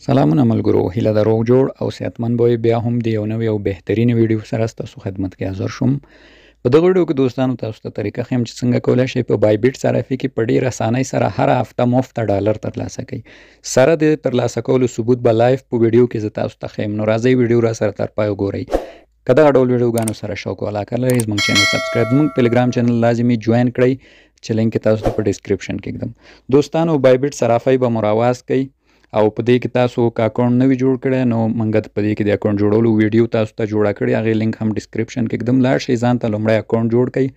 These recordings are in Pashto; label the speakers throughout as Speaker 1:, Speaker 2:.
Speaker 1: سلامونه ملګرو، هیله د روغ جوړ او صحتمند به بیا هم د یو نوې او بهترینې ویډیو سره ستاسو خدمت کې حاضر شوم. په دغه ویډیو کې دوستانو تاسو ته طریقه ښیم چې څنګه کولی شئ په بایبیټ صرافي کې په ډېر اسانۍ سره هر هفته مفت ډالر ترلاسه کړئ. سره د ترلاسه کولو ثبوت به لایف په ویډیو کې زه تاسو ته ښیم. نو راځئ ویډیو را سره تر پای وګورئ. که دغه ډول ویډیوګانو سره شوق او علاقه لرئ، زموږ چینل سبسکرایب، زموږ ټلګرام چینل لازمي جوین کړئ چې لینک یې تاسو ته په ډسکرپشن کې ږدم. دوستانو بایبیټ صرافۍ به مو راواز کوي او په دې کې تاسو که اکاونټ نه وي جوړ کړی نو موږ په دې کې د اکاونټ جوړولو ویډیو تاسو ته جوړه کړې، هغې لینک هم ډسکرپشن کې ږدم. لاړ شئ ځان ته لومړی اکاونټ جوړ کړئ،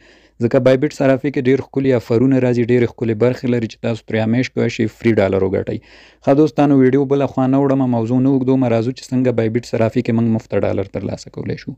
Speaker 1: ځکه بایبیټ صرافي کې ډېر ښکلي افرونه راځي، ډېرې ښکلې برخې لري چې تاسو ترې همیش کولی شئ فري ډالر وګټئ. ښه دوستانو، ویډیو بله خوا نه وړم، موضوع نه اوږدوم، راځو چې څنګه بایبیټ صرافي کې موږ مفت ډالر ترلاسه کولی شو.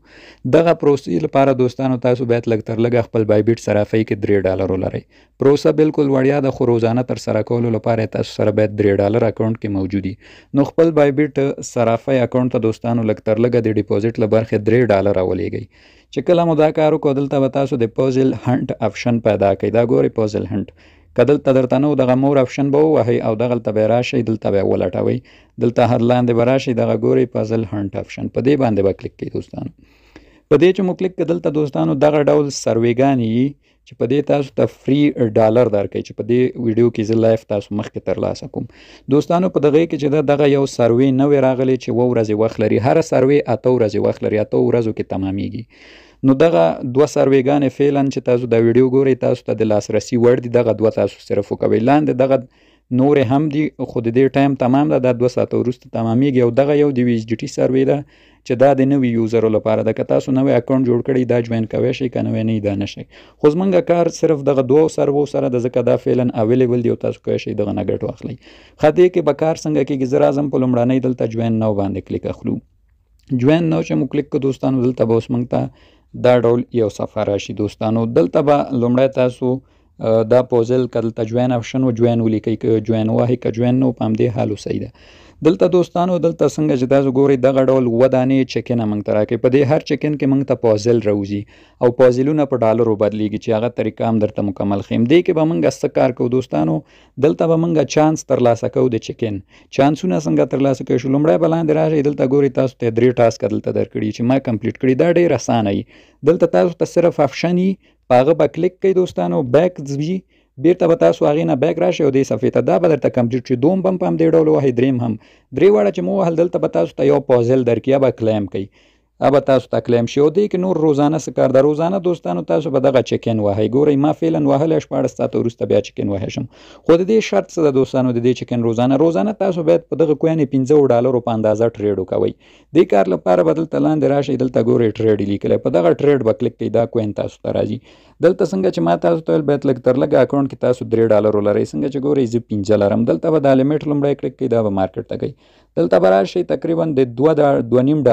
Speaker 1: دغه پروسې لپاره دوستانو تاسو باید لږ تر لږه خپل بایبیټ صرافۍ کې 3 ډالر ولرئ. پروسه بالکل وړیا ده، خو روزانه ترسره کولو لپاره تاسو سره باید 3 ډالر اکاونټ کې موجود وي. نو خپل بایبیټ صرافۍ اکاونټ ته دوستانو لږ تر لږه د ډیپوزیټ له برخې 3 ډالر راولېږئ. چې کله مو دا کار وکړو، دلته به تاسو د پوزل هنټ آپشن پیدا کړئ. دا ګورئ پوزل هنټ، که دلته درته نه و دغه مور آپشن به ووهئ او دغلته به یې راشئ، دلته به یې ولټوئ، دلته هر لاندې به راشئ، دغه ګورئ پوزل هنټ آپشن، په دې باندې به کلیک کړئ. دوستانو په دې چې مو کلیک کړه، دلته دوستانو دغه ډول سروېګانې وي چې په دې تاسو ته فري ډالر درکوي، چې په دې ویډیو کې زه لایف تاسو مخکې ترلاسه کوم. دوستانو په دغه کې چې دغه یو سروې نوې راغلی چې 2 ورځې وخت لري، هره سروې 8 ورځې وخت لري، 8 ورځو کې تمامیږي. نو دغه 2 سروېګانې فعلا چې تاسو دا ویډیو ګورئ تاسو ته د لاسرسي وړ دي، دغه 2 تاسو صرف وکوئ. لاندې دغه نورې هم دي خو د دې ټایم تمام ده، دا 2 ساعته وروسته تمامیږي. او دغه یو د وي ایچ ډي ټي سروې ده چې دا د نوي یوزرو لپاره ده. که تاسو نوی اکاونټ جوړ کړئ دا جوین کوی شئ، که نوی نه دا نه شئ. خو زموږ کار صرف دغه 2 سروو سره ده، ځکه دا فعلا اویلیبل دي او تاسو کولی شئ دغه نه ګټه واخلئ. ښه، دې کې به کار څنګه کېږي، زه راځم په لومړنۍ دلته جوین نو باندې کلیک اخلو. جوین نو چې مو کلیک کړو دوستانو، دلته به اوس موږ ته دا ډول یو صفحه راشي. دوستانو دلته به لومړی تاسو دا پوزل که دلته جوین آپشن و جوین ولیکئ، که جوین ووهئ که جوین نه و، په همدې حال اوسئ. ده دلته دوستانو دلته څنګه چې تاسو ګورئ دغه ډول 2 دانې چکینه موږ ته راکوي. په دې هر چکین کې موږ ته پوزل راوځي او پوزلونه په ډالرو بدلیږي، چې هغه طریقه هم درته مکمل ښیم. دې کې به موږ څه کار کوو دوستانو، دلته به موږ چانس ترلاسه کوو د چکین. چانسونه څنګه ترلاسه کوئ شو، لومړی به لاندې راشئ، دلته ګورئ تاسو ته 3 ټاسکه دلته درکړي چې ما کمپلیټ کړي. دا ډېر اسانه وي، دلته تاسو ته صرف آپشن وي، په هغه به کلیک کوئ. دوستانو بیک وي، بیرته به تاسو هغې نه بیک راشئ او دې صفحې ته، دا به درته کمپلیټ شي. 2 هم په همدې ډول ووهئ، 3 هم. 3 واړه چې مو ووهل، دلته به تاسو ته یو پوزل درکړي، یا به کلیم کوئ، به تاسو ته کلیم شي. او دې کې نور روزانه څه کار ده، روزانه دوستانو تاسو به دغه چکین وهئ. ګورئ ما فعلا وهلی 14 ساعته وروسته بیا چکین وهی شم. خو د دې شرط څه ده دوستانو، د دې چکین روزانه تاسو باید په دغه کوین 15 ډالرو په اندازه ټریډ وکوئ. دې کار لپاره به دلته لاندې راشئ، دلته ګورئ ټریډ لیکلی، په دغه ټریډ به کلیک کړئ، دا کوین تاسو ته راځي. دلته څنګه چې ما تاسو ته ویل باید لږ تر لږه اکاونټ کې تاسو 3 ډالر ولرئ. څنګه چې ګورئ زه 15 لرم، دلته به دا لیمټ لومړی کلیک کړئ، دا به مارکیټ ته کوئ. دلته به راشئ تقریبا د 2.5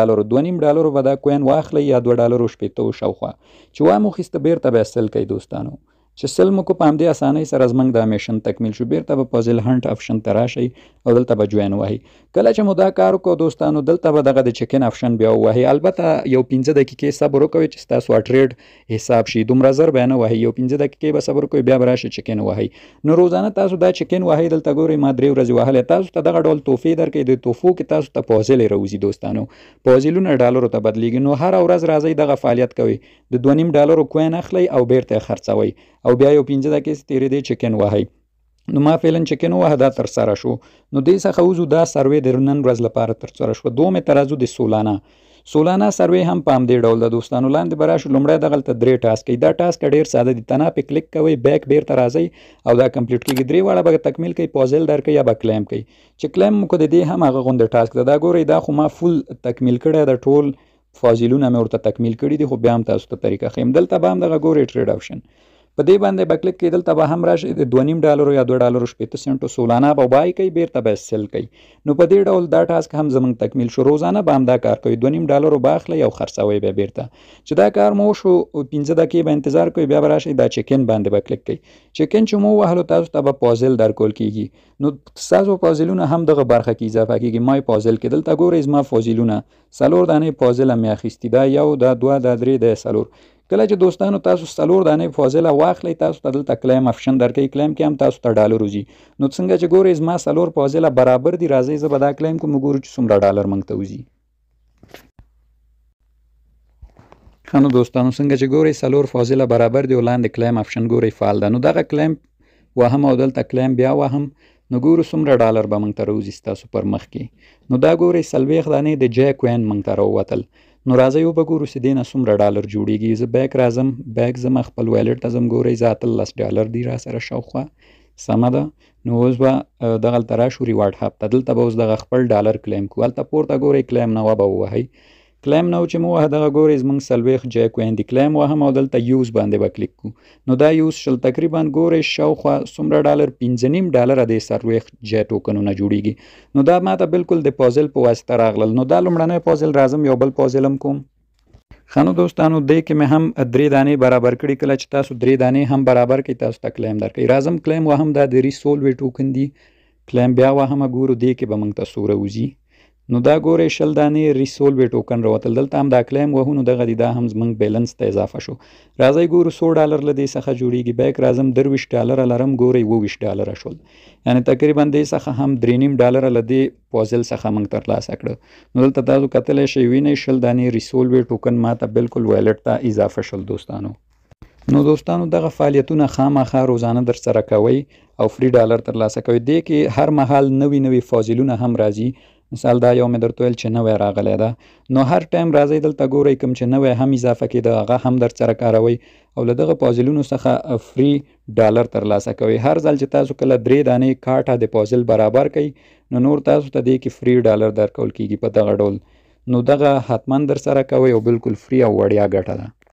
Speaker 1: ډالرو به دا کوین واخلئ، یا 2 ډالرو 80 شاوخوا چې وامو خیسته، بیرته به سل کوئ. دوستانو چې سل مو کو، په همدې اسانۍ سره زموږ دا میشن تکمیل شو. بیرته به پوزل هنټ آپشن ته راشئ او دلته به جوین ووهئ. کله چې مو دا کار وکړو دوستانو، دلته به دغه د چکین آپشن بیا ووهئ. البته یو 15 دقیقې صبر وکوئ چې ستاسو ټریډ حساب شي، دومره زر به نه وهئ، یو 15 دقیقې به صبر وکوئ، بیا به راشئ چکین ووهئ. نو روزانه تاسو دا چکین وهئ. دلته ګورئ ما 3 ورځې وهلی، تاسو ته دغه ډول تحفې درکوي، د تحفو کې تاسو ته پوزلې راوځي. دوستانو پوزلونه ډالرو ته بدلیږي. نو هره ورځ راځئ دغه فعالیت کوئ، د 2.5 ډالرو کوین اخلئ او بیرته یې خرڅوئ، او بیا یو 15 دقیقې تېرېدې چکین وهئ. نو ما فعلا چکین ووهه، دا ترسره شو. نو دې څخه وځو، دا سروې د نن ورځ لپاره ترسره شوه. 2 مې ته راځو د سولانه سروې هم په همدې ډول ده. دوستانو لاندې به راشو، لومړی دغلته 3 ټاسک کوي. دا ټاسک ډېر ساده دي، تنا پې کلیک کوئ، بیک بیرته راځئ او دا کمپلیټ کېږي. 3 واړه به تکمیل کوئ، پوزل درکوي یا به کلیم کوئ. چې کلیم مو کړو د دې هم هغه غوندې ټاسک ده. دا ګورئ دا خو ما فول تکمیل کړی ده، ټول فاضلونه مې ورته تکمیل کړي دي، خو بیا هم تاسو ته طریقه ښیم. دلته به هم دغه ګورئ ټریډ آپشن، په دې باندې به کلیک کړئ. دلته به هم راشئ، د 2.5 ډالرو یا 2 ډالرو 80 سنټو سولانه به بای کوئ، بیرته به سل کوئ. نو په دې ډول دا ټاسک هم زموږ تکمیل شو. روزانه به هم دا کار کوئ، 2.5 ډالرو به اخلئ او خرڅوئ به بیرته. چې دا کار مو وشو، 15 دقیقې به انتظار کوئ، بیا به راشئ دا چکین باندې به کلیک کړئ. چکین چې مو ووهلو، تاسو ته به پوزل درکول کېږي. نو ستاسو پوزلونه هم دغه برخه کې اضافه کېږي. ما پوزل کې دلته ګورئ زما پوزلونه 4 دانې پوزل مې اخیستي، دا 1 دا 2 دا 3 دا 4. کله چې دوستانو تاسو 4 دانې فاضله واخلئ تاسو ته دلته کلیم آپشن درکوي. کلیم کې هم تاسو ته ډالر وځي. نو څنګه چې ګورئ زما 4 فاضله برابر دي، راځئ زه به دا کلیم کوم وګورو چې څومره ډالر موږ ته وځي. ښه نو دوستانو څنګه چې ګورئ 4 فاضله برابر دي او لاندې کلیم آپشن ګورئ فعال ده. نو دغه کلیم وهم او دلته کلیم بیا وهم، نو ګورو څومره ډالر به موږ ته راوځي ستاسو پر مخ کې. نو دا ګورئ 40 دانې د جی کوین موږ ته راووتل. نو راځئ وبګورو چې دې نه څومره ډالر جوړیږي. زه بیک راځم، بیک ځم خپل ویلټ ته ځم. ګورئ زه 18 ډالر دي را سره شاوخوا. سمه ده. نو اوس به دغلته راشو ریوارډ هب ته. دلته به اوس دغه خپل ډالر کلیم کوو. هلته پورته ګورئ کلیم نوه به ووهئ. کلیم نو چې مو وهه دغه ګورئ زموږ 40 جی کوین دي. کلیم وهم او دلته یوز باندې به کلیک کوو. نو دا یوز شل تقریبا ګورئ شاوخوا څومره ډالر 5.5 ډالره د 40 جی ټوکنونه جوړیږي. نو دا ماته بالکل د پازل په واسطه راغلل. نو دا لومړنی پازل راځم یو بل پازل هم کوم. ښه نو دوستانو دې کې مې هم 3 دانې برابر کړي. کله چې تاسو 3 دانې هم برابر کړئ تاسو ته کلیم درکوي. راځم کلیم وهم دا د ریسولوي ټوکن دي. کلیم بیا وهمه ګورو دې کې به موږ ته څومره وځي. نو دا ګورئ 20 دانې ریسولوي ټوکن راوتل. دلته هم دا کلیم وهو نو دغه دي، دا هم زموږ بیلنس ته اضافه شو. راځئ ګورو 100 ډالر له دې څخه جوړیږي. بیک راځم 23 ډالره لرم. ګورئ 22 ډالره شول. یعنې تقریبا دې څخه هم 3.5 ډالره له دې پازل څخه موږ ترلاسه کړه. نو دلته تاسو کتلی شئ وینئ 20 دانې ریسولوي ټوکن ماته بالکل ویلټ ته اضافه شول دوستانو. نو دوستانو دغه فعالیتونه خامخا روزانه در سره کوئ او فری ډالر ترلاسه کوئ. دې کې هر مهال نوي فاضلونه هم راځي. مثال دا یو مې درته ویل چې نوی راغلی ده. نو هر ټایم راځئ دلته ګورئ کوم چې نوی هم اضافه کېده هغه هم در سره کاروئ او له دغه پازلونو څخه فری ډالر ترلاسه کوئ. هر ځل چې تاسو کله 3 دانې کاټه د پازل برابر کړئ نو نور تاسو ته دې کې فری ډالر درکول کېږي په دغه ډول. نو دغه حتما در سره کوئ او بالکل فری او وړیا ګټه ده.